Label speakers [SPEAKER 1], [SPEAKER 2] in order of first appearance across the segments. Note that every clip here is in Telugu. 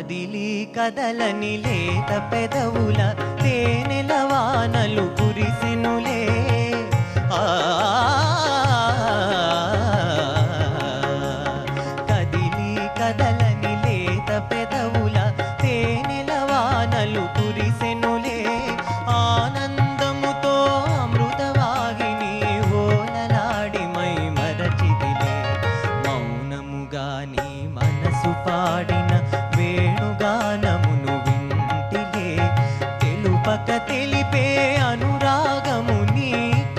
[SPEAKER 1] కదిలి కదలని లేత పెదవుల తేనెల వానలు కురిసెనులే. కదిలి కదలని లేత పెదవుల తేనెల వానలు కురిసెనులే. ఆనందముతో అమృతవాహిని ఓలలాడి మై మరచిదిలే. మౌనముగా నీ మనసు పాడిన వేణుగానమును వింటిలే. తెలుపక తెలిపే అనురాగము నీ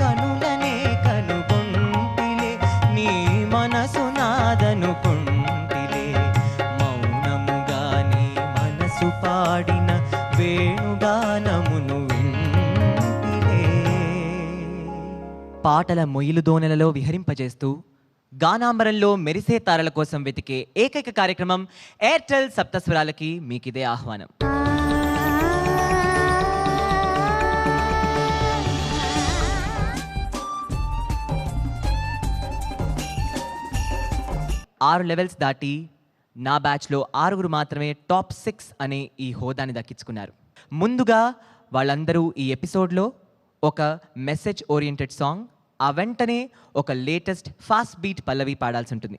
[SPEAKER 1] కనులనే కనుగొంటిలే. నీ మనసు నాదనుకొంటిలే. మౌనముగా నీ మనసు పాడిన వేణుగానమును వింటిలే. పాటల మొయిలు దోనెలలో విహరింపజేస్తూ గానాంబరంలో మెరిసే తారల కోసం వెతికే ఏకైక కార్యక్రమం ఎయిర్టెల్ సప్తస్వరాలకి మీకిదే ఆహ్వానం. ఆరు లెవెల్స్ దాటి నా బ్యాచ్లో 6 మాత్రమే టాప్ 6 అనే ఈ హోదాని దక్కించుకున్నారు. ముందుగా వాళ్ళందరూ ఈ ఎపిసోడ్లో ఒక మెసేజ్ ఓరియంటెడ్ సాంగ్, ఆ వెంటనే ఒక లేటెస్ట్ ఫాస్ట్ బీట్ పల్లవి పాడాల్సి ఉంటుంది.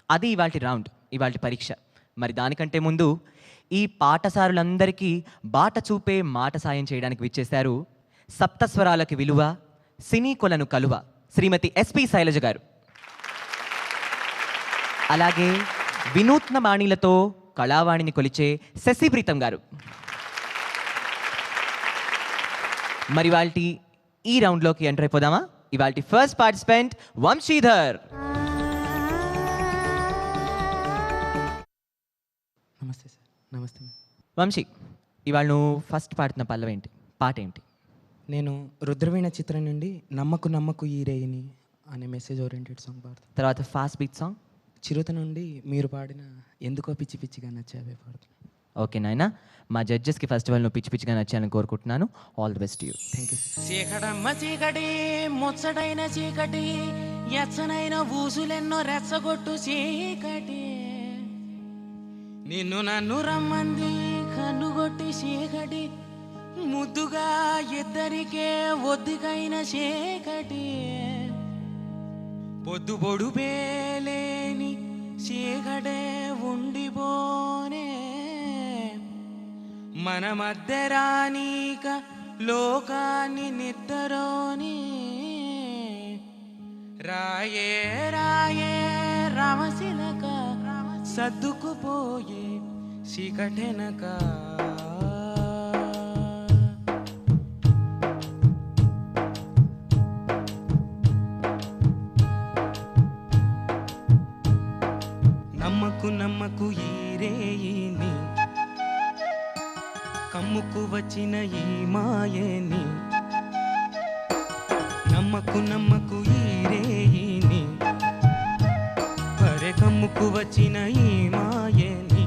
[SPEAKER 1] అది ఇవాల్టి రౌండ్, ఇవాల్టి పరీక్ష. మరి దానికంటే ముందు ఈ పాఠశారులందరికీ బాట చూపే మాట సాయం చేయడానికి విచ్చేశారు సప్తస్వరాలకి విలువ, సినీ కొలను కలువ శ్రీమతి ఎస్పి శైలజ గారు. అలాగే వినూత్న బాణీలతో కళావాణిని కొలిచే శశిప్రీతం గారు. మరి వాల్టి ఈ రౌండ్లోకి ఎంటర్ అయిపోదామా? ఇవాల్టి ఫస్ట్ పార్టిసిపెంట్ వంశీధర్.
[SPEAKER 2] నమస్తే సార్. నమస్తే.
[SPEAKER 1] వంశీ, ఇవాళ నువ్వు ఫస్ట్ పాడుతున్న పల్లవి ఏంటి, పాట ఏంటి?
[SPEAKER 2] నేను రుద్రవీణ చిత్రం నుండి నమ్మకు నమ్మకు ఈ రేయిని అనే మెసేజ్ ఓరియంటెడ్ సాంగ్ పాడుతాను.
[SPEAKER 1] తర్వాత ఫాస్ట్ బీట్ సాంగ్
[SPEAKER 2] చిరుత నుండి మీరు పాడిన ఎందుకో పిచ్చి పిచ్చిగా నచ్చావే పాడుతాను.
[SPEAKER 1] ఓకే నాయనా, మా జడ్జెస్కి ఫెస్టివల్ నువ్వు పిచ్చి పిచ్చిగా నచ్చాలని కోరుకుంటున్నాను. All the best you.
[SPEAKER 2] Thank you.
[SPEAKER 3] చీకటమ్మ చీకటి, ముచ్చటైన చీకటి, ఎచ్చనైన ఊసులెన్నో రెచ్చగొట్టు చీకటి, నిన్ను నన్ను రమ్మంది కన్నుగొట్టి చీకటి, ముద్దుగా ఇద్దరికే ఒద్దికైన చీకటి, పొద్దు పొడు పేలేని చీకటే ఉండిపోనే, మన మధ్య రానీక లోకాన్ని నిద్రలోని, రాయే రాయే రామశిలక సర్దుకుపోయే చీకటెనక. నమ్మకు నమ్మకు ఈ రేయిని, కమ్ముకు వచ్చిన ఈ మాయని, నమ్మకు నమ్మకు ఈ రేయిని, పరే కమ్ముకు వచ్చిన ఈ మాయని,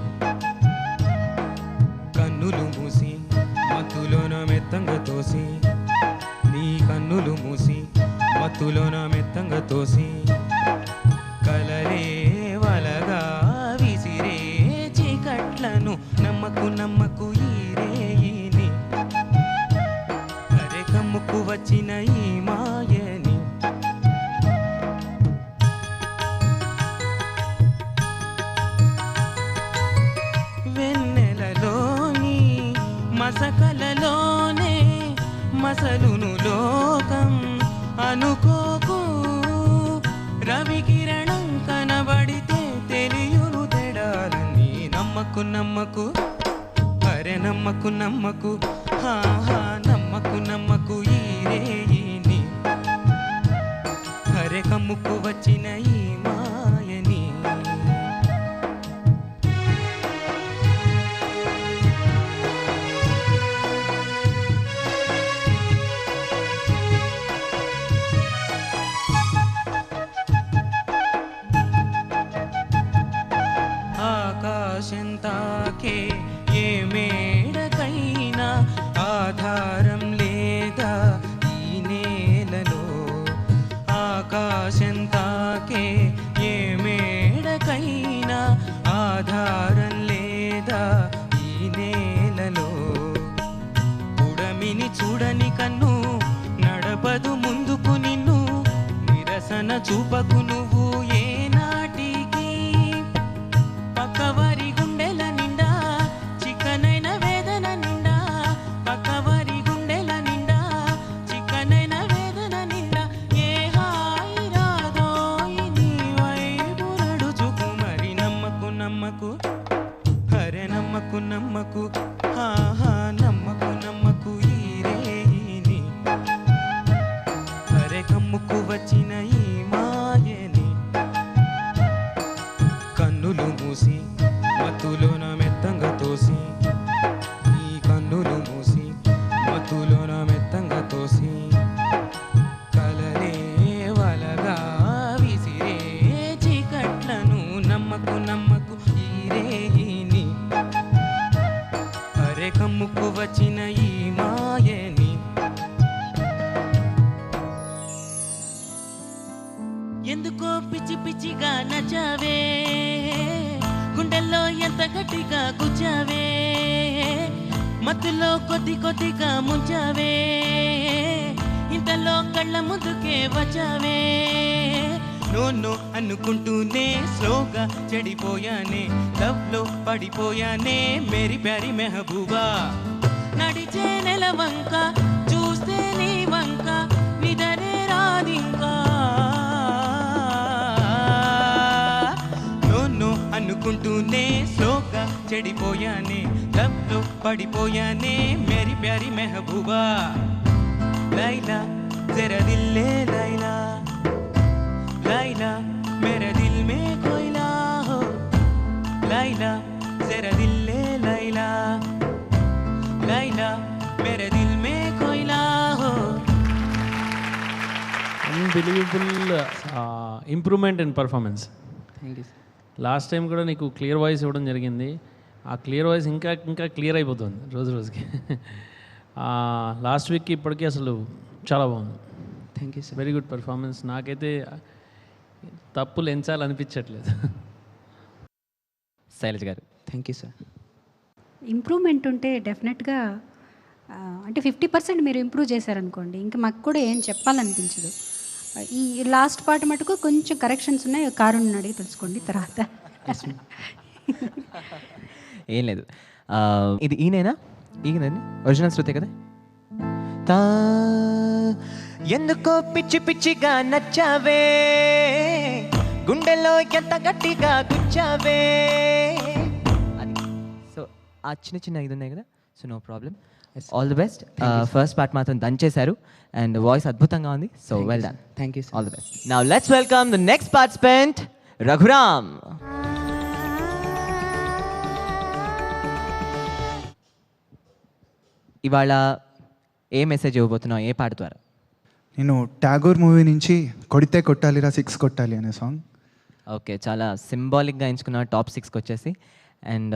[SPEAKER 3] కన్నులు మూసి మత్తులోన మెత్తంగా తోసి, నీ కన్నులు మూసి మత్తులోన మెత్తంగా తోసి, కలలే వలగా విసిరే చీకట్లను నమ్మకు నమ్మకు ఈ రేయిని, అరే కమ్ముకు వచ్చిన ఈ మాయని. వెన్నెలలోని మసకలలోనే మసలును లోకం అనుకోకు, రవి కిరణం కనబడితే తెలియును తెడాలని. నమ్మకు నమ్మకు అరే నమ్మకు నమ్మకు, హాహా నమ్మకు నమ్మకు ఈ రేయిని, అరే కమ్ముకు వచ్చిన ఈ మాయని. ఆకాశంతాకే ఏ మేడకైనా ఆధారం చూడని కన్ను నడపదు ముందుకు నిన్ను నిరసన చూపకు నువ్వు ఏ నాటికి పక్కవారి గుండెల నిండా చిక్కనైన వేదన నిండా పక్కవారి గుండెల నిండా చిక్కనైన వేదన నిండా ఏ హాయి రాదో నీ వైపు నడుచుకు మరి నమ్మకు నమ్మకు అరే నమ్మకు నమ్మకు ఆహా నమ్మకు నమ్మకు ఈ రేయిని అరే కమ్ముకు వచ్చిన ఈ మాయని కన్నులు మూసి మత్తులోన మెత్తంగా తోసి ఈ కన్నులు మూసి మత్తులోన మెత్తంగా తోసి కలరే వలగా విసిరే చీకట్లను నమ్మకు నమ్మకు ఈ రేయిని అరే కమ్ముకు వచ్చిన ఈ మాయని ఎందుకో పిచ్చి పిచ్చిగా నచ్చావే గుండెల్లో ఎంత గట్టిగా గుచ్చావే మత్తులో కొద్ది కొద్దిగా ముంచావే ఇంతలో కళ్ళ ముందుకే వచ్చావే నో అనుకుంటూనే స్లోగా చెడిపోయానే లవ్ లో పడిపోయానే మేరీ ప్యారీ మెహబూబా నడిచే నెల వంక చూస్తే నీ వంక నిదరే రాదింకా నో అనుకుంటూనే స్లోగా చెడిపోయానే లవ్ లో పడిపోయానే మేరీ ప్యారీ మెహబూబా లైలా జరా దిల్లే లైలా लैला मेरे दिल में कोयला हो लैला जरा दिल ले लैला लैला मेरे दिल में कोयला हो
[SPEAKER 4] unbelievable improvement in performance.
[SPEAKER 2] Thank you sir.
[SPEAKER 4] Last time కూడా నీకు క్లియర్ వాయిస్ ఇవ్వడం జరిగింది. ఆ క్లియర్ వాయిస్ ఇంకా ఇంకా క్లియర్ అయిపోతుంది రోజు రోజుకి. లాస్ట్ వీక్కి ఇప్పటికీ అసలు చాలా బాగుంది.
[SPEAKER 2] Thank you sir.
[SPEAKER 4] Very good performance. నాకైతే తప్పులు ఎంచాలనిపించట్లేదు.
[SPEAKER 1] శైలజ్ గారు.
[SPEAKER 2] Thank you sir.
[SPEAKER 5] ఇంప్రూవ్మెంట్ ఉంటే డెఫినెట్గా అంటే 50% మీరు ఇంప్రూవ్ చేశారనుకోండి ఇంకా మాకు కూడా ఏం చెప్పాలనిపించదు. ఈ లాస్ట్ పార్ట్ మటుకు కొంచెం కరెక్షన్స్ ఉన్నాయి, కారుణ్ణి అడిగి తెలుసుకోండి తర్వాత.
[SPEAKER 1] ఏం లేదు, ఇది ఈయనేనా? ఈయనండి ఒరిజినల్ శృతే కదా. తా ఎందుకో పిచ్చి పిచ్చిగా నచ్చావే గుండెలో ఎంత గట్టిగా గుచ్చావే అది. సో ఆ చిన్న చిన్న ఇది ఉన్నాయి కదా, so no problem. All the best. First part మాత్రం దంచేశారు అండ్ వాయిస్ అద్భుతంగా ఉంది. So well done.
[SPEAKER 2] Thank you sir.
[SPEAKER 1] All the best. Now let's welcome the next participant Raghuram. ఇవాళ ఏ మెసేజ్ ఇవ్వబోతున్నావు ఏ పాట ద్వారా?
[SPEAKER 6] నేను ట్యాగోర్ మూవీ నుంచి కొడితే కొట్టాలిరా 6 కొట్టాలి అనే సాంగ్.
[SPEAKER 1] ఓకే, చాలా సింబాలిక్గా ఎంచుకున్న టాప్ 6కి వచ్చేసి. అండ్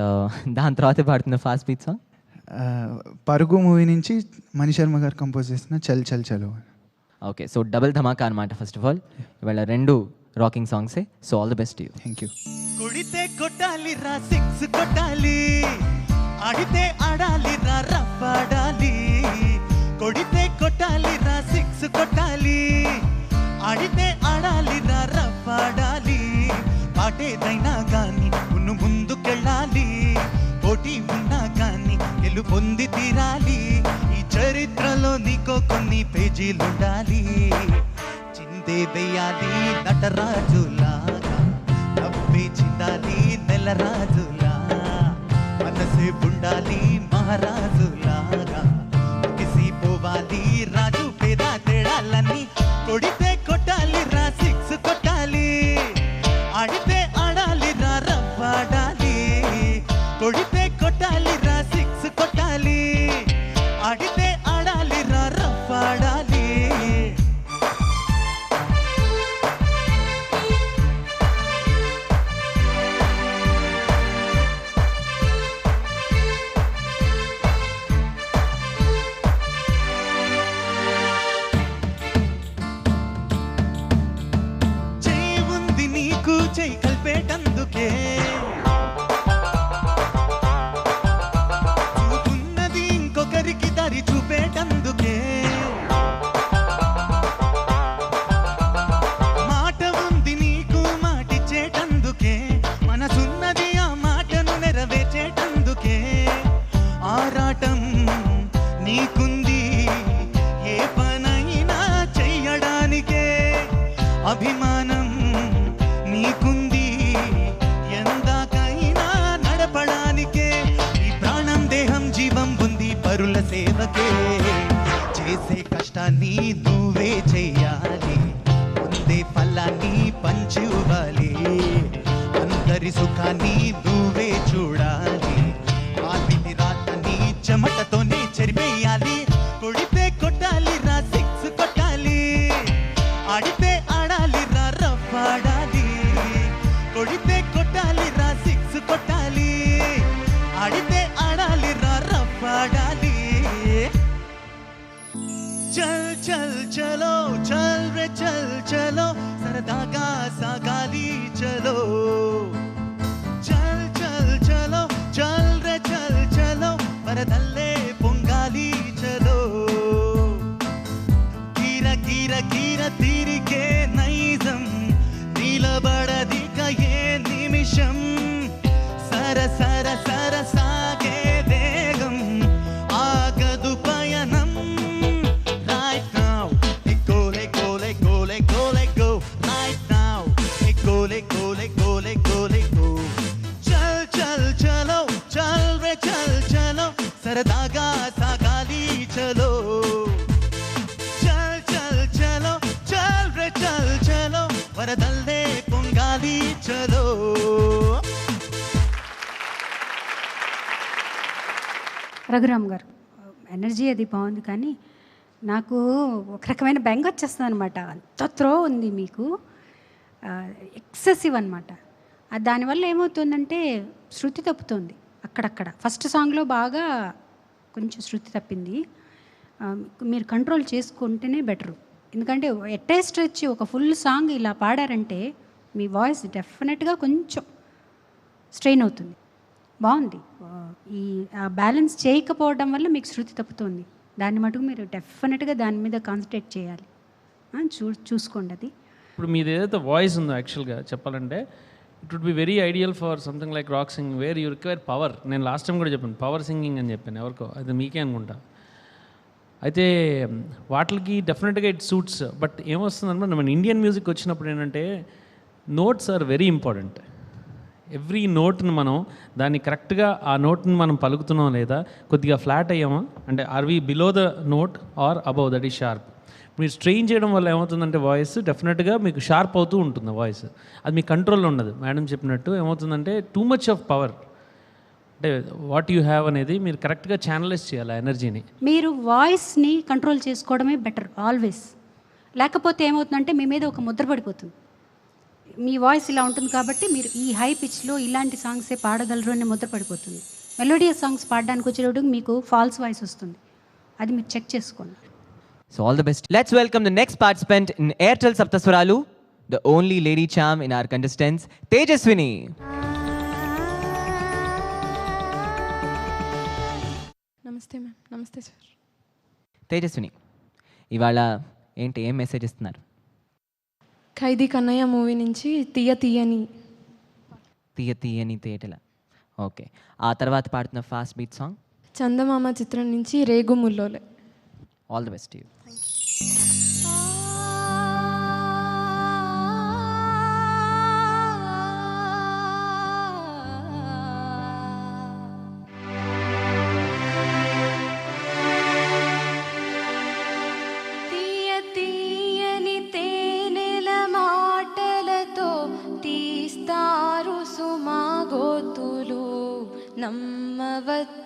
[SPEAKER 1] దాని తర్వాత పాడుతున్న ఫాస్ట్ బీట్ సాంగ్
[SPEAKER 6] పరుగు మూవీ నుంచి మణి శర్మ గారు కంపోజ్ చేసిన చల్ చల్ చలో.
[SPEAKER 1] ఓకే, సో డబుల్ ధమాకా అనమాట. ఫస్ట్ ఆఫ్ ఆల్ ఇవాళ 2 రాకింగ్ సాంగ్సే. So all the best you.
[SPEAKER 6] Thank you.
[SPEAKER 3] కొడితే కొట్టాలిరా 6 కొట్టాలి ఆడితే ఆడాలిరా రఫ్ ఆడాలి కొడితే కొట్టాలిరా 6 కొట్టాలి ఆడితే ఆడాలిరా రఫ్ ఆడాలి పాటేదైనా గాని మున్ను ముందుకెళ్ళాలి పోటీ ఉన్నా గాని గెలు పొంది తీరాలి ఈ చరిత్రలో నీకో కొన్ని పేజీలుండాలి చిందే వేయాలి నటరాజులాగా నవ్వే చిందాలి నెలరాజులా మనసే ఉండాలి మహారాజులాగా ముగిసిపోవాలి రాజు పేద తేడాలన్నీ కొడితే కొట్టాలి రా 6 కొట్టాలి ఆడితే ఆడాలి రా రఫ్ ఆడాలి కొడితే కొట్టాలి రా 6 కొట్టాలి ఆడితే ఆడాలి రా రఫ్ ఆడాలి కష్టాన్ని నువ్వే చెయ్యాలి, ముందే ఫలాన్ని పంచివ్వాలి, అందరి సుఖాన్ని నువ్వే చూడాలి, ఆవిని రాతని చెమటతోనే చెరిపేయాలి, కొడితే కొట్టాలి రా సిక్స్ కొట్టాలి, ఆడితే ఆడాలి రా రఫ్ ఆడాలి, కొడితే కొట్టాలి రా సిక్స్ కొట్టాలి, ఆడితే ఆడాలి రా రఫ్ ఆడాలి. చల్ చల్ చలో చల్ రే చల్ చలో సరదాగా సాగాలి చలో, చల్ చల్ చలో చల్ రే చల్ చలో వరదల్లే పొంగాలి చలో, కీర కీర కీర తీరికే నైజం నిలబడదిక ఏ నిమిషం, సర సర సర సాగే వేగం ఆగదు పయనం. Right now, go let go let go let go let go. Right now, go let go let go let go let go. Chal chal chalo, chal re chal chalo, saradaga sagali chalo. Chal chal chalo, chal re chal chalo, varadalle pongali chalo.
[SPEAKER 5] Raghuram గారు ఎనర్జీ అది బాగుంది, కానీ నాకు ఒక రకమైన బెంగ వచ్చేస్తుంది అనమాట. అంత త్రో ఉంది మీకు, ఎక్సెసివ్ అనమాట. దానివల్ల ఏమవుతుందంటే శృతి తప్పుతుంది అక్కడక్కడ. ఫస్ట్ సాంగ్లో బాగా కొంచెం శృతి తప్పింది, మీరు కంట్రోల్ చేసుకుంటేనే బెటరు. ఎందుకంటే ఎట్టేస్ట్ వచ్చి ఒక ఫుల్ సాంగ్ ఇలా పాడారంటే మీ వాయిస్ డెఫినెట్గా కొంచెం స్ట్రెయిన్ అవుతుంది. బాగుంది, ఈ బ్యాలెన్స్ చేయకపోవడం వల్ల మీకు శృతి తప్పుతుంది. దాన్ని మటుకు మీరు డెఫినెట్గా దాని మీద కాన్సన్ట్రేట్ చేయాలి. చూసుకోండి అది.
[SPEAKER 4] ఇప్పుడు మీది ఏదైతే వాయిస్ ఉందో యాక్చువల్గా చెప్పాలంటే it would be very ideal for something like rock singing where you require power. నేను లాస్ట్ టైం కూడా చెప్పాను పవర్ సింగింగ్ అని చెప్పాను ఎవరికో, అది మీకే అనుకుంటా. అయితే వాటికి డెఫినెట్గా ఇట్ సూట్స్. బట్ ఏమొస్తుందన్నమాట మన ఇండియన్ మ్యూజిక్ వచ్చినప్పుడు ఏంటంటే notes are very important. Every నోట్ని మనం దాన్ని కరెక్ట్గా ఆ నోట్ని మనం పలుకుతున్నాం లేదా కొద్దిగా ఫ్లాట్ అయ్యామా అంటే are we below the note or above that is sharp. మీరు స్ట్రెయిన్ చేయడం వల్ల ఏమవుతుందంటే వాయిస్ డెఫినెట్గా మీకు షార్ప్ అవుతూ ఉంటుంది వాయిస్, అది మీ కంట్రోల్లో ఉండదు. మేడం చెప్పినట్టు ఏమవుతుందంటే టూ మచ్ ఆఫ్ పవర్ అంటే వాట్ యూ హ్యావ్ అనేది మీరు కరెక్ట్గా ఛానలైజ్ చేయాలి ఆ ఎనర్జీని.
[SPEAKER 5] మీరు వాయిస్ని కంట్రోల్ చేసుకోవడమే బెటర్ ఆల్వేస్. లేకపోతే ఏమవుతుందంటే మీ మీద ఒక ముద్ర పడిపోతుంది. మీ వాయిస్ ఇలా ఉంటుంది కాబట్టి మీరు ఈ హై పిచ్లో ఇలాంటి సాంగ్సే పాడగలరు అని ముద్ర పడిపోతుంది. మెలోడియస్ సాంగ్స్ పాడడానికి వచ్చేటప్పుడు మీకు ఫాల్స్ వాయిస్ వస్తుంది, అది మీరు చెక్ చేసుకోండి.
[SPEAKER 1] So all the best. Let's welcome the next participant in Airtel Saptaswaralu, the only lady charm in our contestants, Tejaswini.
[SPEAKER 7] నమస్తే మ్యామ్. నమస్తే సార్.
[SPEAKER 1] తేజస్విని, ఇవాళ ఏంటి ఏం మెసేజ్ ఇస్తున్నారు?
[SPEAKER 7] ఖైదీ కన్నయ్య మూవీ నుంచి తీయ తీయని
[SPEAKER 1] తీయని తేటల. ఓకే, ఆ తర్వాత పాడుతున్న ఫాస్ట్ బీట్ సాంగ్
[SPEAKER 7] చందమామ చిత్రం నుంచి రేగు ముల్లోలే.
[SPEAKER 1] All the best you.
[SPEAKER 7] తీయని తేనెల మాటలతో తీస్తారు సుమా గోతులు నమ్మవద్దు.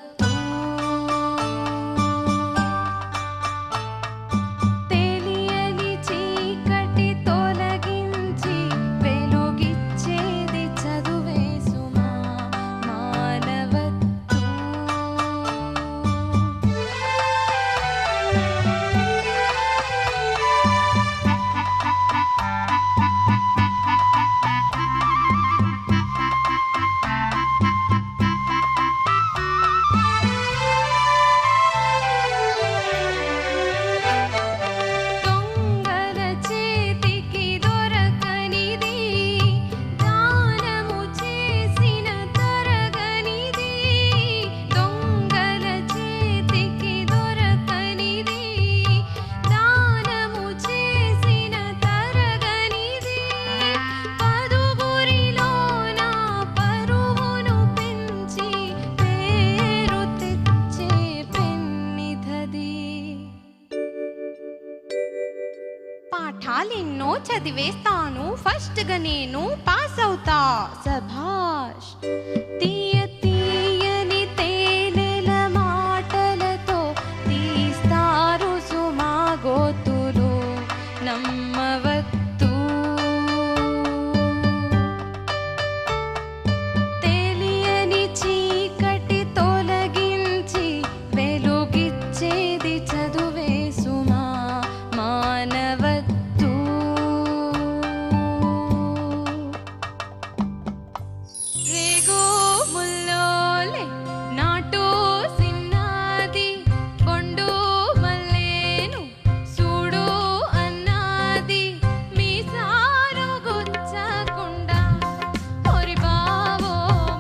[SPEAKER 7] తెలియని చీకటి తొలగించి వెలుగిచ్చేది చదువే సుమా మానవద్దు. పాఠాలెన్నో చదివేస్తాను, ఫస్ట్గా నేను పాస్ అవుతా. సభాష్. తీయ తీయని తేనెల మాటలతో తీస్తారు సుమా గోతులు, నమ్మవద్దు. తెలియని చీకటి తొలగించి వెలుగిచ్చేది చదువే సుమా, మానవద్దు. రేగో ముల్లోలే నాటు సిన్నది, కొండు మల్లేను చూడు అన్నది, మీసారు గుచ్చకుండా ఒరి బావో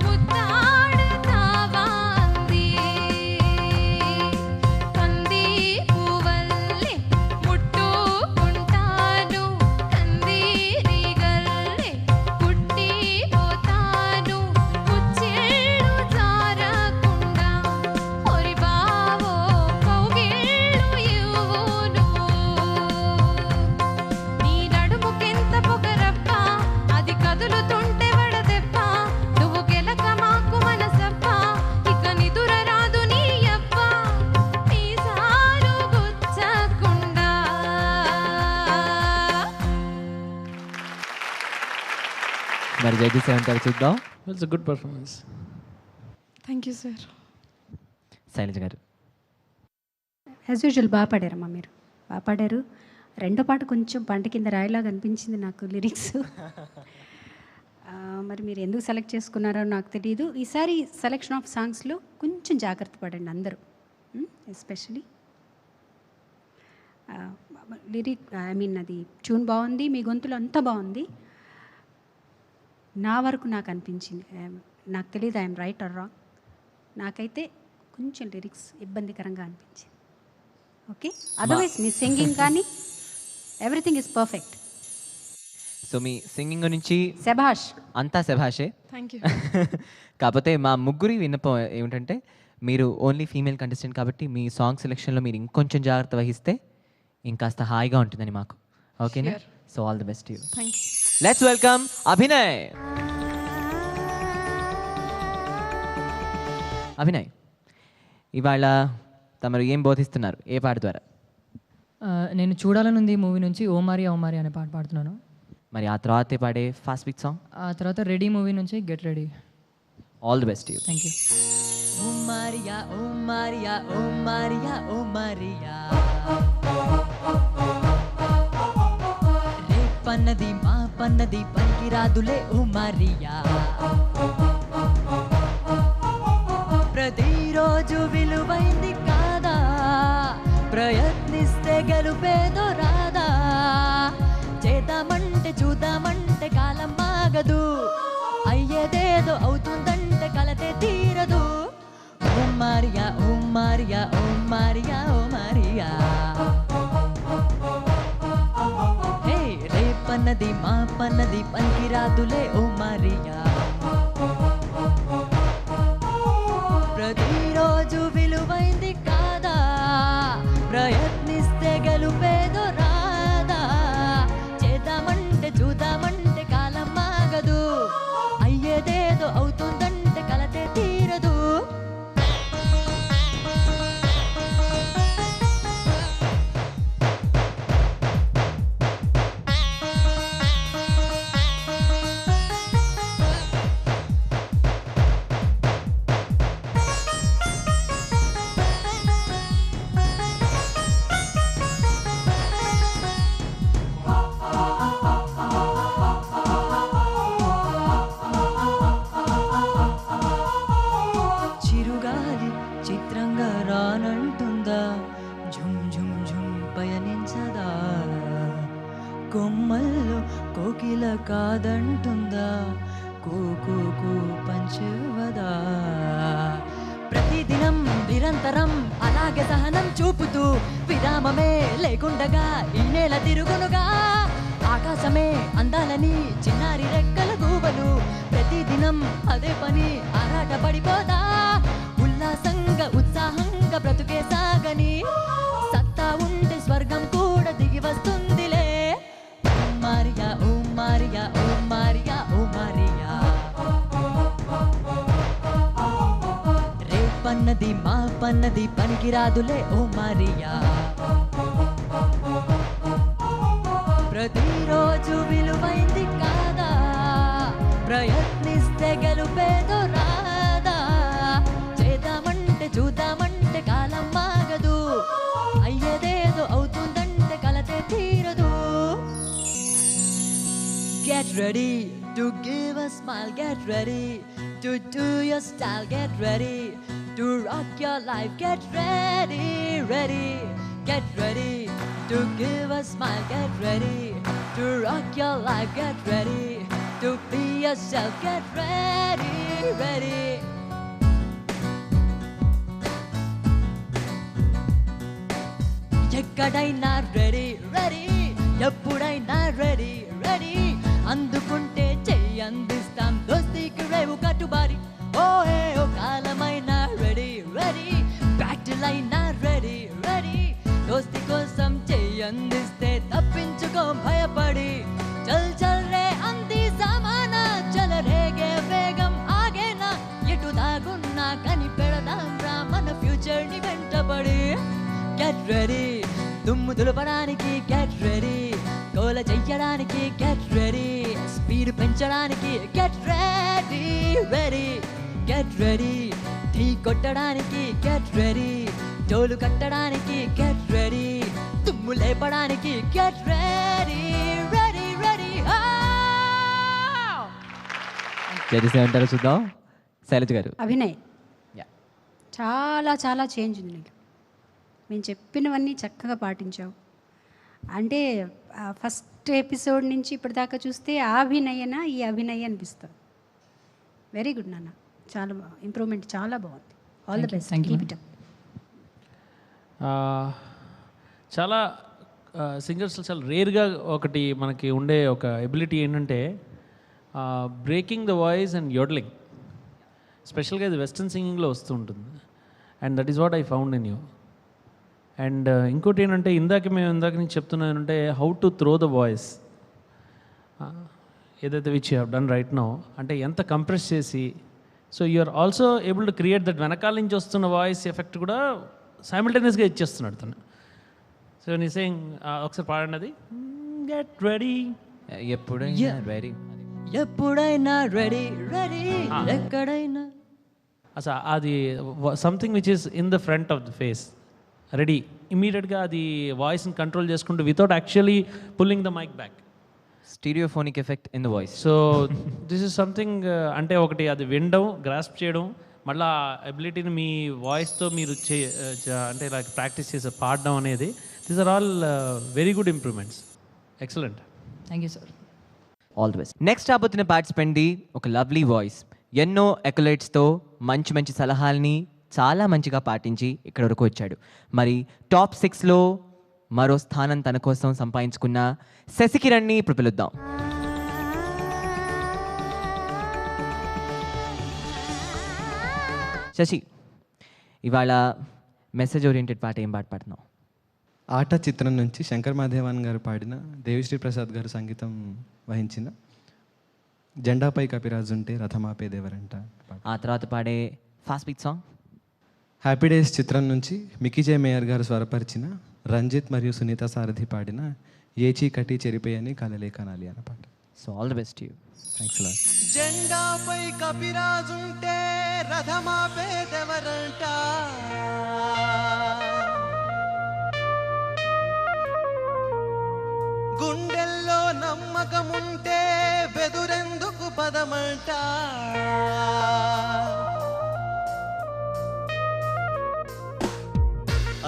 [SPEAKER 7] ముద్దాడతావా అంది. కంది పువ్వల్లే ముట్టుకుంటాను, కందిరీగల్లే కుట్టిపోతాను, కుచ్చేళ్ళు జారకుండా ఒరి బావో కౌగిళ్ళు ఇవ్వును. నీ నడుముకెంత పొగరప్ప, అది కదులుతుంటే వడదెప్ప, నువ్వు గెలక మాకు మనసప్ప, ఇక నిదుర రాదు నీ అప్ప, మీసాలు గుచ్చకుండా.
[SPEAKER 1] మరి జడ్జెస్ ఏమంటారు చూద్దాం.
[SPEAKER 4] It's a good performance.
[SPEAKER 7] Thank you sir.
[SPEAKER 1] Shailaja garu.
[SPEAKER 5] As usual బాగా పాడారమ్మా మీరు, బాగా పాడారు. రెండో పాట కొంచెం పంట కింద రాయిలాగా అనిపించింది నాకు లిరిక్స్. మరి మీరు ఎందుకు సెలెక్ట్ చేసుకున్నారో నాకు తెలియదు. ఈసారి సెలెక్షన్ ఆఫ్ సాంగ్స్లో కొంచెం జాగ్రత్త పడండి అందరూ, ఎస్పెషలీ లిరిక్, ఐ మీన్ అది ట్యూన్ బాగుంది, మీ గొంతులో అంతా బాగుంది. నా వరకు నాకు అనిపించింది, నాకు తెలియదు ఐఎమ్ రైట్ ఆర్ రాంగ్, నాకైతే కొంచెం లిరిక్స్ ఇబ్బందికరంగా అనిపించింది. ఓకే, అదర్వైజ్ మీ సింగింగ్ కానీ everything is perfect.
[SPEAKER 1] So me singing నుంచి
[SPEAKER 5] శభాష్.
[SPEAKER 1] అంతా శభాషే.
[SPEAKER 7] Thank you.
[SPEAKER 1] కాకపోతే మా ముగ్గురి విన్నపం ఏమిటంటే, మీరు ఓన్లీ ఫీమేల్ కంటెస్టెంట్ కాబట్టి మీ సాంగ్ సెలెక్షన్లో మీరు ఇంకొంచెం జాగ్రత్త వహిస్తే ఇంకాస్త హాయిగా ఉంటుందని మాకు. ఓకేనా? So all the best you.
[SPEAKER 7] Thank you.
[SPEAKER 1] Let's welcome Abhinay. Abhinay, ఇవాళ తమరు ఏం బోధిస్తున్నారు ఏ పాట ద్వారా?
[SPEAKER 8] నేను చూడాలనుంది మూవీ నుంచి ఓ మారియా ఓ మారియా అనే పాట పాడుతున్నాను.
[SPEAKER 1] మరి ఆ తర్వాత పాడే ఫాస్ట్ బీట్ సాంగ్?
[SPEAKER 8] ఆ తర్వాత రెడీ మూవీ నుంచి get ready.
[SPEAKER 1] All the best you.
[SPEAKER 8] Thank you. Oh Maria oh Maria oh Maria oh Maria, రేపన్నది మా పన్నది పనికిరాదులే ఓ మారియా, ప్రతిరోజు విలువైంది కాదా, ప్రయత్నిస్తే గెలుపేదో రాదా, చేద్దామంటే చూద్దామంటే కాలం మాగదు, అయ్యేదేదో అవుతుందంటే కలతే తీరదు. ఓ Maria oh Maria oh Maria oh Maria, హే రేపన్నది మా పన్నది పనికిరాదులే ఓ మారియా, ప్రతిరోజు విలువైంది కాదా, ప్రయత్నిస్తే గెలుపేదో రాదా, చేద్దామంటే చూద్దామంటే కాలం మాగదు, అయ్యేదేదో అవుతుందంటే కలతే తీరదు. చిరుగాలి చిత్రంగా రానంటుందా, ఝుమ్ ఝుమ్ ఝుమ్ పయనించదా, కొమ్మల్లో కోకిల కాదంటుందా, కూ కూ కూ పంచువదా, ప్రతిదినం నిరంతరం అలాగే సహనం చూపుతూ విరామమే లేకుండగా ఈ నేల తిరుగునుగా, ఆకాశమే అందాలని చిన్నారి రెక్కల గూబలు, ప్రతిదినం అదే పని ఆరాట పడిపోదా, ఉల్లాసంగా ఉత్సాహంగా బ్రతుకే సాగని, సత్తా ఉంటే స్వర్గం కూడా దిగి వస్తుందిలే. లవ్ అన్నది పనికిరాదులే ఓ మరియా. ప్రతిరోజు విలువైంది కాదా, ప్రయత్నిస్తే గెలుపేదో రాదా. చేద్దామంటే చూద్దామంటే కాలం మాగదు, అయ్యేదేదో అవుతుందంటే కలతే తీరదు. Get ready to give a smile, get ready to do your style, get ready to rock your life, get ready, ready, get ready to give a smile, get ready to rock your life, get ready to be yourself, get ready, ready. ఎక్కడైనా రెడీ రెడీ, ఎప్పుడైనా రెడీ రెడీ, అందుకుంటే చెయ్యి అందిస్తాం దోస్తీకి రేవు కట్టుబారి. ఓ హే ఓ కాలమైనా రెడీ రెడీ, బ్యాటిల్ అయినా రెడీ రెడీ, దోస్తి కోసం చెయ్యి అందిస్తే తప్పించుకో భయపడి. చల్ చల్ రే అంది సమానా, చల రేగే వేగం ఆగేనా, ఎటు దాగున్నా కనిపెడదాం రా మన ఫ్యూచర్ ని వెంటబడి. Get ready, దుమ్ము దులపడానికి get ready, గోల చెయ్యడానికి get ready, స్పీడ్ పెంచడానికి get ready, ready, get ready, ఢీ కొట్టడానికి get ready, డోలు కట్టడానికి get ready, దుమ్ము లేపడానికి get ready, ready, ready.
[SPEAKER 1] Judges ఏమంటారో చూద్దాం. శైలజ గారు.
[SPEAKER 5] అభినయ్
[SPEAKER 1] Yeah.
[SPEAKER 5] చాలా చాలా చేంజ్ ఉంది నీకు. మేము చెప్పినవన్నీ చక్కగా పాటించావు. అంటే ఫస్ట్ ఎపిసోడ్ నుంచి ఇప్పటిదాకా చూస్తే ఆ అభినయనా ఈ అభినయ అనిపిస్తుంది. వెరీ గుడ్ నాన్న, చాలా ఇంప్రూవ్మెంట్ చాలా బాగుంది. All the best, keep it up.
[SPEAKER 4] చాలా సింగర్స్లో చాలా రేర్గా ఒకటి మనకి ఉండే ఒక ఎబిలిటీ ఏంటంటే breaking the voice and yodelling. స్పెషల్గా ఇది వెస్ట్రన్ సింగింగ్లో వస్తూ ఉంటుంది. And that is what I found in you. And ఇంకోటి ఏంటంటే ఇందాక నుంచి చెప్తున్నానంటే how to throw the voice ఏదైతే which you have done right now, అంటే ఎంత కంప్రెస్ చేసి, so you are also able to create that వెనకాల నుంచి వస్తున్న వాయిస్ ఎఫెక్ట్ కూడా సైమిల్టేనియస్గా ఇచ్చేస్తున్నాడు తను. సో నీ సేయింగ్ ఒకసారి పాడండి అది. గెట్ రెడీ,
[SPEAKER 1] ఎప్పుడైనా రెడీ,
[SPEAKER 8] ఎప్పుడైనా రెడీ రెడీ, ఎక్కడైనా.
[SPEAKER 4] అసలు అది something which is in the front of the face, ready. ఇమీడియట్గా అది వాయిస్ని కంట్రోల్ చేసుకుంటూ without actually pulling the mic back.
[SPEAKER 1] Stereophonic effect in the voice.
[SPEAKER 4] So this is something, అంటే ఒకటి అది వినడం, గ్రాస్ప్ చేయడం, మళ్ళీ అబిలిటీని మీ వాయిస్తో మీరు అంటే ఇలా ప్రాక్టీస్ చేసి పాడడం అనేది, these are all very good improvements. Excellent.
[SPEAKER 8] Thank you sir.
[SPEAKER 1] All the best. Next రాబోతున్న పార్టిసిపెంట్ది ఒక లవ్లీ వాయిస్, ఎన్నో ఎకలైట్స్తో మంచి మంచి సలహాల్ని చాలా మంచిగా పాటించి ఇక్కడ వరకు వచ్చాడు. మరి టాప్ 6లో మరో స్థానం తన కోసం సంపాదించుకున్న శశికిరణ్ని ఇప్పుడు పిలుద్దాం. శశి, ఇవాళ మెసేజ్ ఓరియంటెడ్ పాట ఏం పాట పాడుతున్నావు?
[SPEAKER 9] ఆట చిత్రం నుంచి శంకర్ మాధవన్ గారు పాడిన, దేవిశ్రీ ప్రసాద్ గారు సంగీతం వహించిన జెండాపై కపిరాజు ఉంటే రథమాపేదేవరంట.
[SPEAKER 1] ఆ తర్వాత పాడే fast beat song
[SPEAKER 9] happy days చిత్రం నుంచి మికీ జే మేయర్ గారు స్వరపరిచిన, రంజిత్ మరియు సునీత సారథి పాడిన ఏ చీకటి చెరిపోయని కలలే కనాలి అన్న పాట.
[SPEAKER 1] So all the best you. Thanks lot.
[SPEAKER 3] జెండాపై కపిరాజుంటే రథమాపేదెవరంట, గుండెల్లో నమ్మకముంటే బెదురెందుకు పదమంట,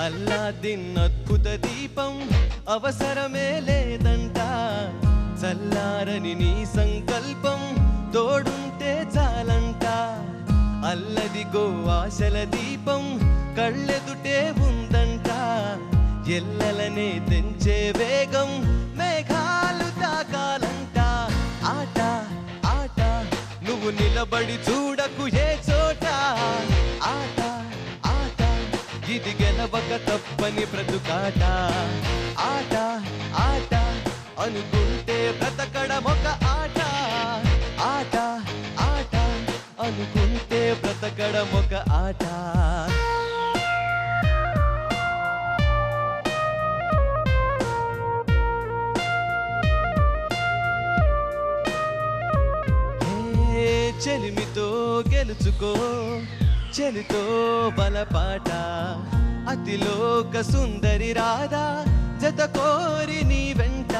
[SPEAKER 3] అల్లాదిన్ అద్భుత దీపం అవసరమే లేదంట, చల్లారని నీ సంకల్పం తోడుంటే చాలంట, అల్లదిగో ఆశల దీపం కళ్ళెదుటే ఉందంట, ఎల్లలనే తెంచే వేగం మేఘాలు తాకాలంట. ఆట ఆట నువ్వు నిలబడి చూడకు ఏ చోట, ఆట ఆట ఇది గెలవక తప్పని బ్రతుకాట, ఆట ఆట అనుకుంటే బ్రతకడమొక ఆట, ఆట ఆట అనుకుంటే బ్రతకడమొక ఆట. చెలిమితో గెలుచుకో చెలితో బలపాట అతిలోక సుందరి రాధా జత కోరి నీ వెంట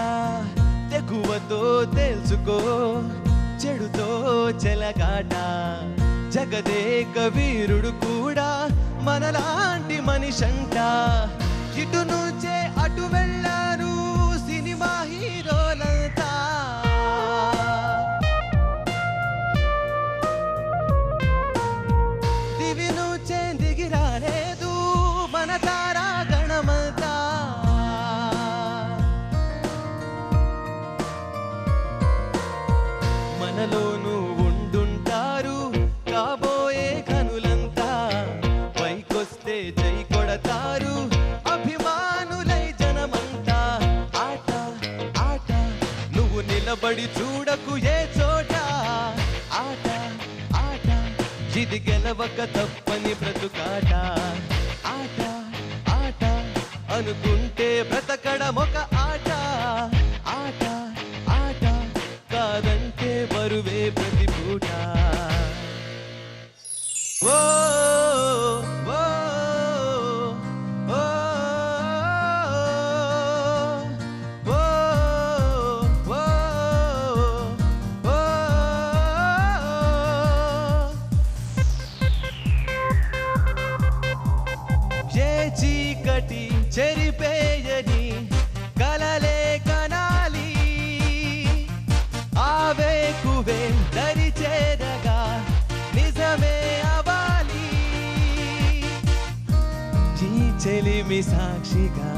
[SPEAKER 3] తెగువతో తెలుసుకో చెడుతో చెలగాట జగదేక వీరుడు కూడా మనలాంటి మనిషంట ఇటు నుంచే అటు వెళ్ళారు సినిమా హీరోలంతా దివి నుంచే దిగి రాలేదు మన తారా గణమంతా మనలోనూ ఉండుంటారు కాబోయే కనులంతా పైకొస్తే జై కొడతారు అభిమానులై జనమంతా ఆట ఆట నువ్వు నిలబడి చూడకు ఏ చోట ఆట ఆట ఇది గెలవక తప్పని బ్రతుకాట ఆట ఆట అనుకుంటే బ్రతకడమొక ఆట ఆట ఆట కాదంటే బరువే ప్రతి పూట ఓ ఓ ఓ ఓ ఓ ఓ ఏ చీకటి చెరిపేయని కలలే కనాలి ఆవేకువే దరి చేరగా నిజమే అవాలి ఈ చెలిమి సాక్షిగా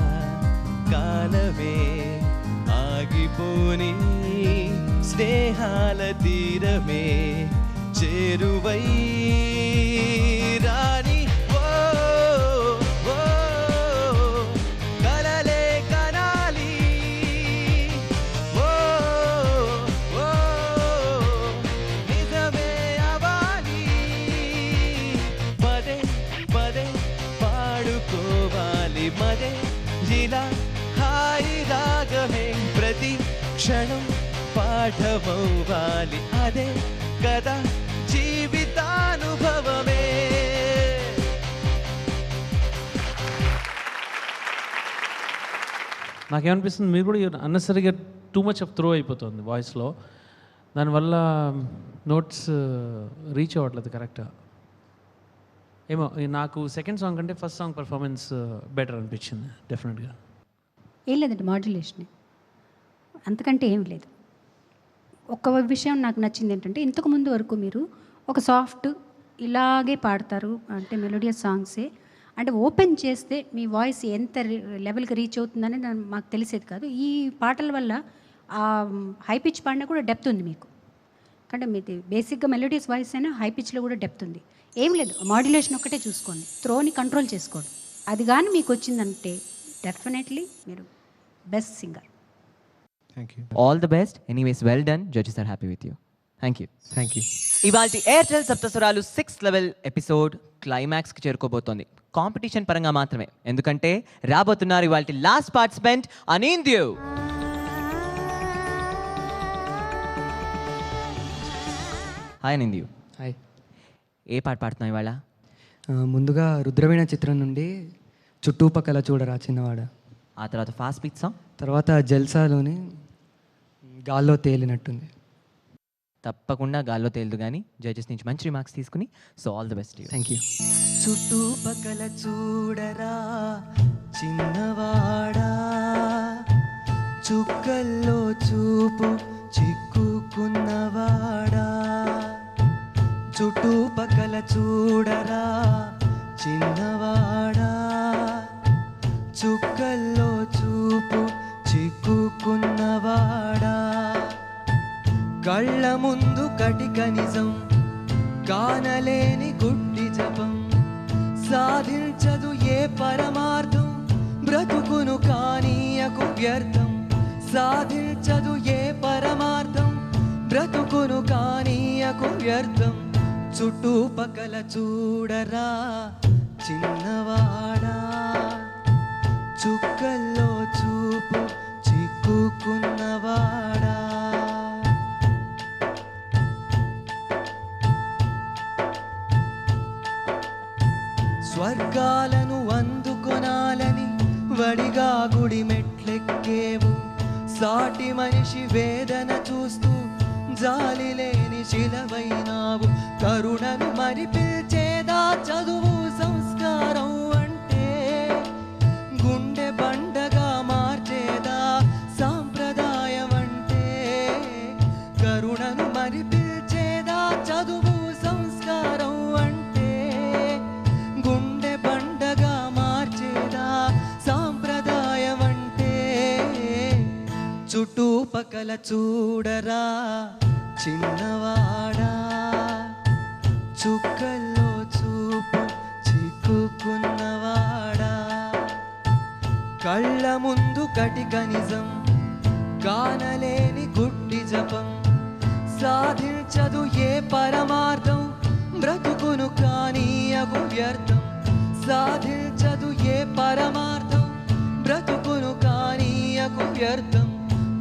[SPEAKER 3] కాలమే ఆగిపోని స్నేహాల తీరమే చేరువై రాని ఓ ఓ కలలే కనాలి ఓ ఓ నిజమే అవాలి పదే పదే పాడుకోవాలి మదే ఇలా హాయి రాగమే ప్రతి క్షణం పాఠమవ్వాలి అదే కదా జీవితానుభవమే
[SPEAKER 4] నాకేమనిపిస్తుంది మీరు కూడా అన్నెసరిగా టూ మచ్ ఆఫ్ త్రో అయిపోతుంది వాయిస్లో, దానివల్ల నోట్స్ రీచ్ అవ్వట్లేదు కరెక్ట్గా. ఏమో నాకు సెకండ్ సాంగ్ కంటే ఫస్ట్ సాంగ్ పర్ఫార్మెన్స్ బెటర్ అనిపించింది డెఫినెట్గా.
[SPEAKER 5] ఏం లేదండి, మాడ్యులేషన్ అంతకంటే ఏం లేదు. ఒక్క విషయం నాకు నచ్చింది ఏంటంటే, ఇంతకుముందు వరకు మీరు ఒక సాఫ్ట్ ఇలాగే పాడతారు అంటే మెలోడియస్ సాంగ్సే, అంటే ఓపెన్ చేస్తే మీ వాయిస్ ఎంత లెవెల్కి రీచ్ అవుతుందని మాకు తెలిసేది కాదు. ఈ పాటల వల్ల హై పిచ్ పాడినా కూడా డెప్త్ ఉంది మీకు. అంటే మీది బేసిక్గా మెలోడియస్ వాయిస్ అయినా హై పిచ్లో కూడా డెప్త్ ఉంది. ఏం లేదు, మాడ్యులేషన్ ఒక్కటే చూసుకోండి, త్రోని కంట్రోల్ చేసుకోండి. అది కానీ మీకు వచ్చిందంటే డెఫినెట్లీ మీరు best singer.
[SPEAKER 9] Thank you.
[SPEAKER 1] All the best. Anyways well done. Judges are happy with you. Thank you.
[SPEAKER 9] Thank you.
[SPEAKER 1] ఇవాల్టి Airtel Saptaswaralu 6th level episode క్లైమాక్స్కి చేరుకోబోతోంది. కాంపిటీషన్ పరంగా మాత్రమే, ఎందుకంటే రాబోతున్నారు ఇవాల్టి last participant Anindya. Hi Anindya.
[SPEAKER 2] Hi.
[SPEAKER 1] ఏ పాట పాడుతున్నావు ఇవాళ?
[SPEAKER 2] ముందుగా రుద్రవీణ చిత్రం నుండి చుట్టుపక్కల చూడరా చిన్నవాడ,
[SPEAKER 1] ఆ తర్వాత ఫాస్ట్ బీట్ సాంగ్,
[SPEAKER 2] తర్వాత జల్సాలోని గాల్లో తేలినట్టుంది.
[SPEAKER 1] తప్పకుండా గాల్లో తేలదు కానీ జడ్జెస్ నుంచి మంచి రిమార్క్స్ తీసుకుని, so all the best.
[SPEAKER 2] Thank you.
[SPEAKER 3] చుట్టుపక్కల చూడరా చిన్నవాడా, చుక్కల్లో చూపు చిక్కుకున్నవాడా. చుట్టుపక్కల చూడరా చిన్నవాడా, చుక్కల్లో చూపు చిక్కుకున్నవాడా. కళ్ళ ముందు కటిక నిజం, కానలేని గుడ్డి జపం, సాధించదు ఏ పరమార్థం, బ్రతుకును కానీయకు వ్యర్థం. సాధించదు ఏ పరమార్థం, బ్రతుకును కానీయకు వ్యర్థం. చుట్టుపక్కల చూడరా చిన్నవాడా, చుక్కల్లో చూపు చిక్కుకున్నవాడా. సాటి మనిషి వేదన చూస్తూ జాలి లేని శిలవైనావు. కరుణను మరి పిలిచేదా చదువు సంస్కారం అంటే, గుండె బండగా మార్చేదా సాంప్రదాయం అంటే. కరుణను మరి పిలిచేదా చదువు సంస్కారం అంటే, గుండె బండగా మార్చేదా సాంప్రదాయం అంటే. చుట్టుపక్కల చూడరా చిన్నవాడా, చుక్కల్లో చూపు చిక్కుకున్నవాడా. కళ్ళ ముందు కటిక నిజం, కానలేని గుడ్డి జపం. సాధించదు ఏ పరమార్థం, బ్రతుకును కానీయగు వ్యర్థం. సాధించదు ఏ పరమార్థం, బ్రతుకును కానీయగు వ్యర్థం.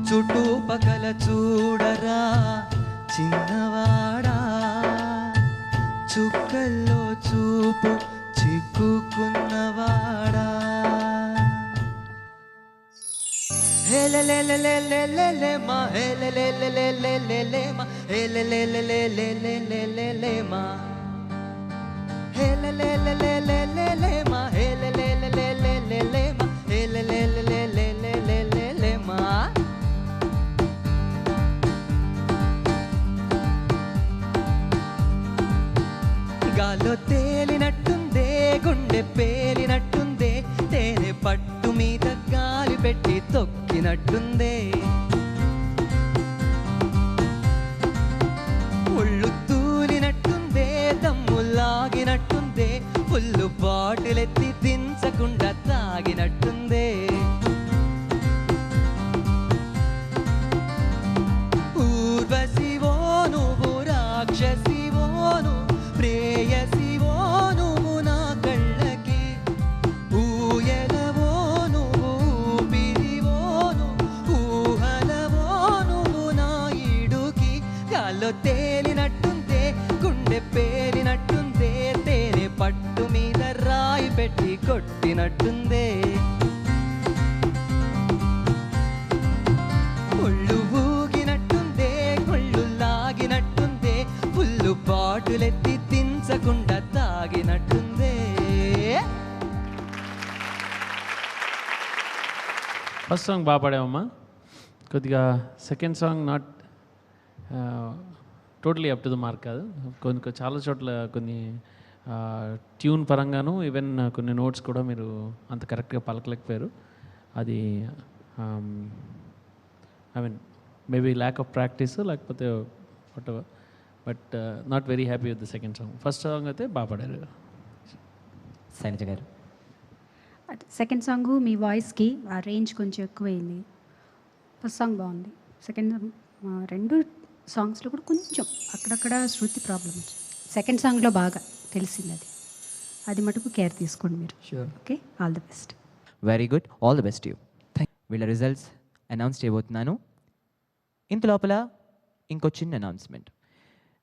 [SPEAKER 3] చుట్టుపక్కల చూడరా చిన్నవాడా, చుక్కల్లో చూపు చిక్కుకున్నవాడా. హేలెలెలెలెలెలెలెమా, హేలెలెలెలెలెలెమా, హేలెలెలెలెలెలెమా, హేలెలెలెలెలెలెమా, హేలెలెలెలెలెమా, హేలెలెలెలెలెమా. గాల్లో తేలినట్టుందే, గుండె పేలినట్టుందే, తేనె పట్టు మీద గాలి పెట్టి తొక్కినట్టుందే. ఒళ్ళు తూలినట్టుందే, దమ్ము లాగినట్టుందే, ఫుల్లు బాటిలెత్తి దించకుండా తాగినట్టుందే. ఊర్వశివో నువ్వు, రాక్షసివో నువ్వు, ప్రేయసివో నువ్వు నా కళ్ళకి. ఊయలవో నువ్వు, ఊపిరివో నువ్వు, ఊహలవో నువ్వు నా ఈడుకి. గాల్లో తేలినట్టుందే, గుండె పేలినట్టుందే, తేనె పట్టు మీద రాయి పెట్టి కొట్టినట్టుందే. ఒళ్ళు ఊగినట్టుందే, ఒళ్ళు లాగినట్టుందే, ఫుల్లు బాటులెత్తి దించకుండా తాగినట్టుందే.
[SPEAKER 4] ఫస్ట్ సాంగ్ బాగా పాడావమ్మా. కొద్దిగా second song not totally up to the mark కాదు. కొన్ని చాలా చోట్ల కొన్ని ట్యూన్ పరంగాను ఈవెన్ కొన్ని నోట్స్ కూడా మీరు అంత కరెక్ట్గా పలకలేకపోయారు. అది I mean maybe lack of practice లేకపోతే whatever, but not very happy with the second song. First song అయితే బాగా పాడారు.
[SPEAKER 1] శైలజ గారు.
[SPEAKER 5] సెకండ్ సాంగ్ మీ వాయిస్కి ఆ రేంజ్ కొంచెం ఎక్కువైంది. ఫస్ట్ సాంగ్ బాగుంది. సెకండ్ రెండు సాంగ్స్లో కూడా కొంచెం అక్కడక్కడ శృతి ప్రాబ్లం వచ్చింది. సెకండ్ సాంగ్లో బాగా తెలిసింది అది. అది మటుకు కేర్ తీసుకోండి మీరు.
[SPEAKER 1] Sure.
[SPEAKER 5] Okay, all the best.
[SPEAKER 1] Very good, all the best you. వీళ్ళ రిజల్ట్స్ అనౌన్స్ చేయబోతున్నాను. ఇంత లోపల ఇంకో చిన్న అనౌన్స్మెంట్.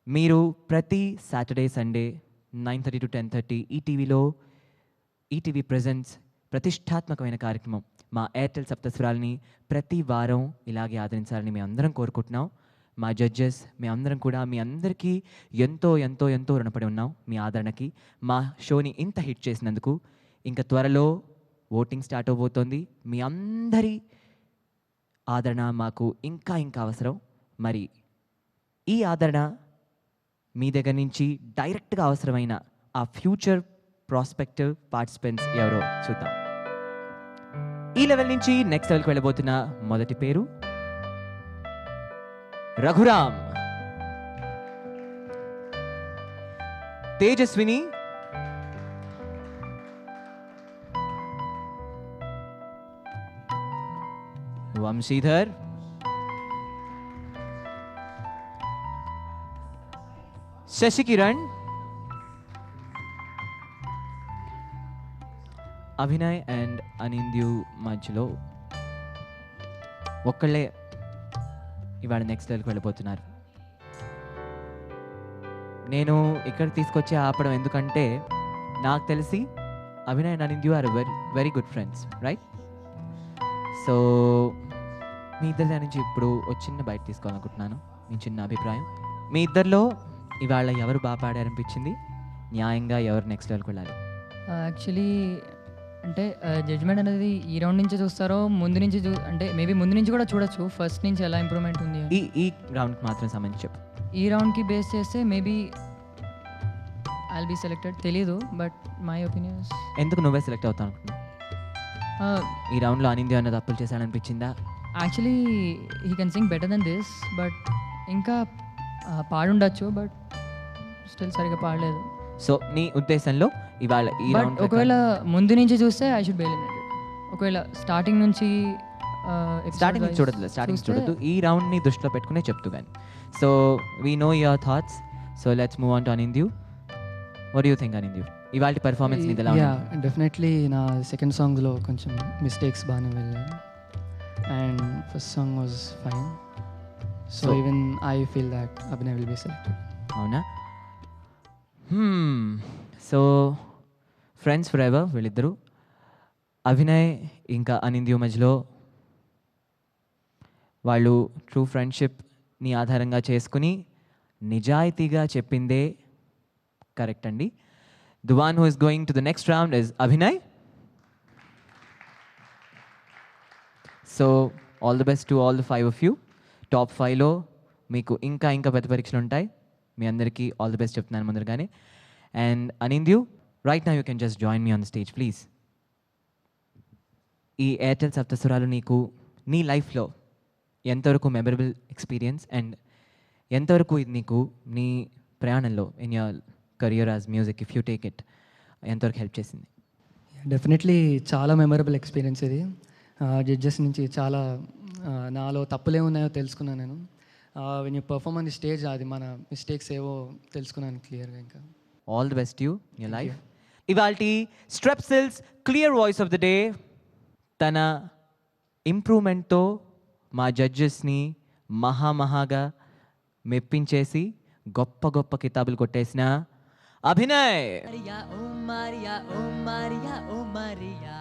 [SPEAKER 1] మీరు ప్రతి Saturday Sunday 9:30 to 10:30 ETV presents ప్రతిష్టాత్మకమైన కార్యక్రమం మా ఎయిర్టెల్ సప్తస్వరాలని ప్రతి వారం ఇలాగే ఆదరించాలని మేము అందరం కోరుకుంటున్నాం. మా జడ్జెస్ మేమందరం కూడా మీ అందరికీ ఎంతో ఎంతో ఎంతో రుణపడి ఉన్నాం మీ ఆదరణకి. మా షోని ఇంత హిట్ చేసినందుకు. ఇంకా త్వరలో ఓటింగ్ స్టార్ట్ అవబోతోంది. మీ అందరి ఆదరణ మాకు ఇంకా ఇంకా అవసరం. మరి ఈ ఆదరణ మీ దగ్గర నుంచి డైరెక్ట్గా అవసరమైన ఆ ఫ్యూచర్ ప్రాస్పెక్టివ్ పార్టిసిపెంట్స్ ఎవరో చూద్దాం. ఈ లెవెల్ నుంచి నెక్స్ట్ లెవెల్కి వెళ్ళబోతున్న మొదటి పేరు రఘురామ్. తేజస్విని, వంశీధర్, శశికిరణ్, అభినయ్ అండ్ అనింద్యు మధ్యలో ఒక్కళ్ళే ఇవాళ నెక్స్ట్ లెవెల్కి వెళ్ళిపోతున్నారు. నేను ఇక్కడ తీసుకొచ్చి ఆపడం ఎందుకంటే నాకు తెలిసి Abhinay and Anindya are very good friends, right? So మీ ఇద్దరి దాని నుంచి ఇప్పుడు ఒక చిన్న బయట తీసుకోవాలనుకుంటున్నాను. మీ చిన్న అభిప్రాయం. మీ ఇద్దరిలో ఇవాళ ఎవరు బాగా పాడారనిపించింది? న్యాయంగా ఎవరు నెక్స్ట్ లెవెల్కి వెళ్ళాలి?
[SPEAKER 10] యాక్చువల్లీ అంటే జడ్జ్మెంట్ అనేది ఈ రౌండ్ నుంచి చూస్తారో ముందు నుంచి అంటే మేబీ ముందు నుంచి కూడా చూడొచ్చు ఫస్ట్ నుంచి ఎలా ఇంప్రూవ్మెంట్ ఉంది అని.
[SPEAKER 1] ఈ రౌండ్కి మాత్రం సంబంధించి చెప్పు.
[SPEAKER 10] ఈ రౌండ్కి బేస్ చేస్తే మేబీ ఐల్ బీ సెలెక్టెడ్, తెలీదు, బట్ మై ఒపీనియన్స్.
[SPEAKER 1] ఎందుకు నువ్వే సెలెక్ట్ అవుతావు అనుకున్నావు? ఈ రౌండ్లో అనింది అన్న తప్పులు చేశాడనిపించిందా?
[SPEAKER 10] Actually he can sing better then this, but ఇంకా పాడుండొచ్చు, బట్ స్టిల్ సరిగ్గా పాడలేదు.
[SPEAKER 1] సో నీ ఉద్దేశంలో ఇవాళ ఈ
[SPEAKER 10] బట్
[SPEAKER 1] రౌండ్
[SPEAKER 10] ఒకవేళ ముందు నుంచి చూస్తే ఐ షుడ్ బి ఎలిమినేటెడ్. ఒకవేళ స్టార్టింగ్ నుంచి
[SPEAKER 1] స్టార్టింగ్ చూడదు, స్టార్టింగ్ చూడదు, ఈ రౌండ్ని దృష్టిలో పెట్టుకునే చెప్తూ కానీ. So we know your thoughts. So let's move on to Anindya. What you think Anindya? ఇవాళ పెర్ఫార్మెన్స్ నీది ఎలా ఉంది?
[SPEAKER 2] డెఫినెట్లీ నా సెకండ్ సాంగ్లో కొంచెం మిస్టేక్స్ బాగానే వెళ్ళాయి and first song was fine. So even I feel that Abhinay will be selected.
[SPEAKER 1] అవునా? సో ఫ్రెండ్స్ ఫర్ ఎవర్ వీళ్ళిద్దరూ. అభినయ్ ఇంకా అనింద్యూ మధ్యలో వాళ్ళు ట్రూ ఫ్రెండ్షిప్ని ఆధారంగా చేసుకుని నిజాయితీగా చెప్పిందే కరెక్ట్ అండి. The one who is going to the next round is Abhinay. So all the best to all the 5 of you. Top 5లో మీకు ఇంకా పెద్ద పరీక్షలు ఉంటాయి. మీ అందరికీ ఆల్ ది బెస్ట్ చెప్తున్నాను ముందరగానే. And Anindya, right now you can just join me on the stage please. ఈ ఎయిర్టెల్ సప్తస్వరాలు నీకు నీ లైఫ్లో ఎంతవరకు మెమరబుల్ ఎక్స్పీరియన్స్ అండ్ ఎంతవరకు ఇది నీకు నీ ప్రయాణంలో in your career as music if you take it ఎంతవరకు హెల్ప్ చేసింది?
[SPEAKER 2] డెఫినెట్లీ చాలా మెమరబుల్ ఎక్స్పీరియన్స్ ఇది. జడ్జెస్ నుంచి చాలా నాలో తప్పులే ఉన్నాయో తెలుసుకున్నాను నేను. When you perform on the stage అది మన మిస్టేక్స్ ఏవో తెలుసుకున్నాను క్లియర్గా. ఇంకా
[SPEAKER 1] all the best you in your life. ఇవాల్టి Strepsils clear voice of the day తన ఇంప్రూవ్మెంట్తో మా జడ్జెస్ని మహాగా మెప్పించేసి గొప్ప కితాబులు కొట్టేసిన Abhinay.
[SPEAKER 8] Maria, oh Maria, oh Maria, oh Maria.